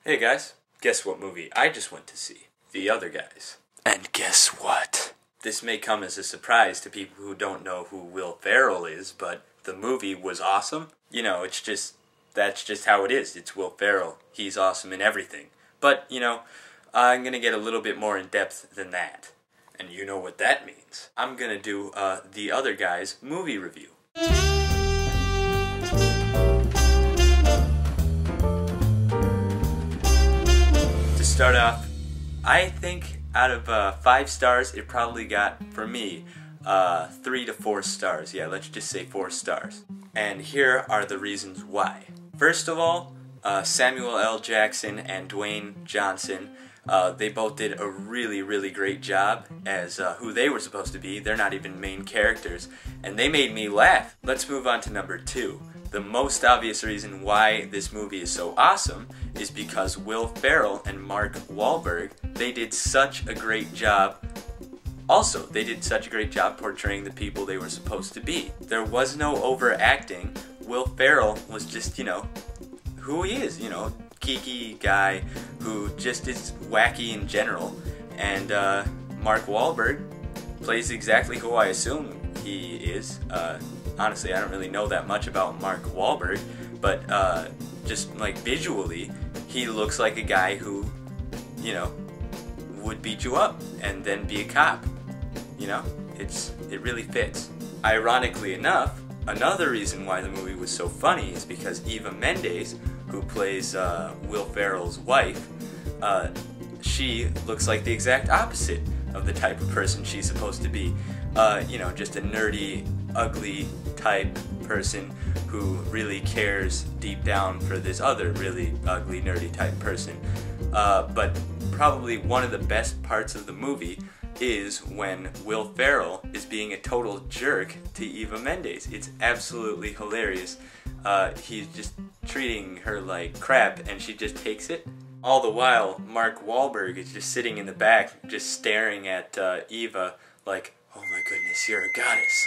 Hey guys, guess what movie I just went to see? The Other Guys. And guess what? This may come as a surprise to people who don't know who Will Ferrell is, but the movie was awesome. You know, that's just how it is. It's Will Ferrell. He's awesome in everything. But, I'm gonna get a little bit more in depth than that. And you know what that means. I'm gonna do The Other Guys movie review. To start off, I think out of 5 stars, it probably got, for me, 3 to 4 stars. Yeah, let's just say 4 stars. And here are the reasons why. First of all, Samuel L. Jackson and Dwayne Johnson, they both did a really, really great job as who they were supposed to be. They're not even main characters, and they made me laugh. Let's move on to number 2. The most obvious reason why this movie is so awesome is because Will Ferrell and Mark Wahlberg, they did such a great job. Also, they did such a great job portraying the people they were supposed to be. There was no overacting. Will Ferrell was just, who he is, geeky guy who just is wacky in general. And Mark Wahlberg plays exactly who I assume he is. Honestly, I don't really know that much about Mark Wahlberg, but just like visually, he looks like a guy who, would beat you up and then be a cop. It really fits. Ironically enough, another reason why the movie was so funny is because Eva Mendes, who plays Will Ferrell's wife, she looks like the exact opposite of the type of person she's supposed to be. Just a nerdy, ugly type person who really cares deep down for this other really ugly, nerdy type person. But probably one of the best parts of the movie is when Will Ferrell is being a total jerk to Eva Mendes. It's absolutely hilarious. He's just treating her like crap and she just takes it. All the while, Mark Wahlberg is just sitting in the back, just staring at Eva like, oh my goodness, you're a goddess.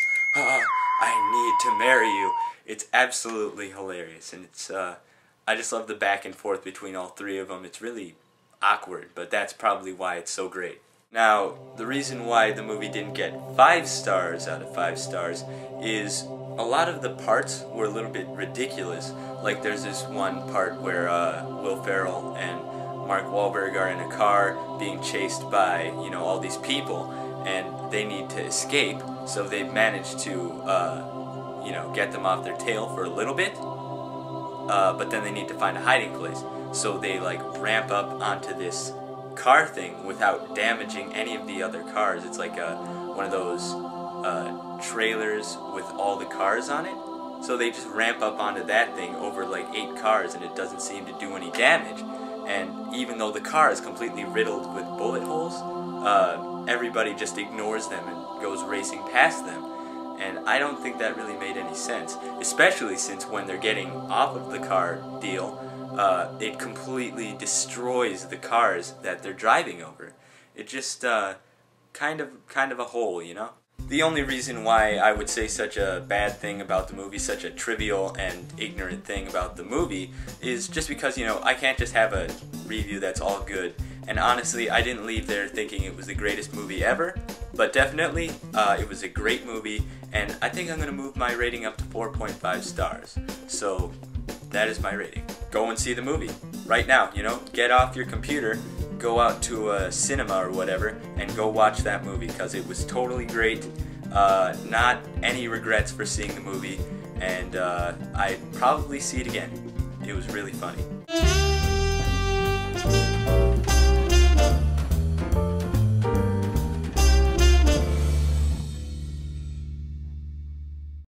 I need to marry you. It's absolutely hilarious, and it's I just love the back and forth between all 3 of them. It's really awkward, but that's probably why it's so great. Now, the reason why the movie didn't get 5 stars out of 5 stars is a lot of the parts were a little bit ridiculous. Like there's this one part where Will Ferrell and Mark Wahlberg are in a car being chased by, all these people, and they need to escape, so they've managed to, get them off their tail for a little bit, but then they need to find a hiding place. So they, ramp up onto this car thing without damaging any of the other cars. It's like one of those trailers with all the cars on it. So they just ramp up onto that thing over 8 cars, and it doesn't seem to do any damage. And even though the car is completely riddled with bullet holes, everybody just ignores them and goes racing past them. And I don't think that really made any sense, especially since when they're getting off of the car deal, it completely destroys the cars that they're driving over. It just kind of a hole, The only reason why I would say such a bad thing about the movie, such a trivial and ignorant thing about the movie, is just because, I can't just have a review that's all good. And honestly, I didn't leave there thinking it was the greatest movie ever, but definitely, it was a great movie, and I think I'm going to move my rating up to 4.5 stars. So, that is my rating. Go and see the movie. Right now, get off your computer, go out to a cinema or whatever, and go watch that movie, because it was totally great. Not any regrets for seeing the movie, and I'd probably see it again. It was really funny.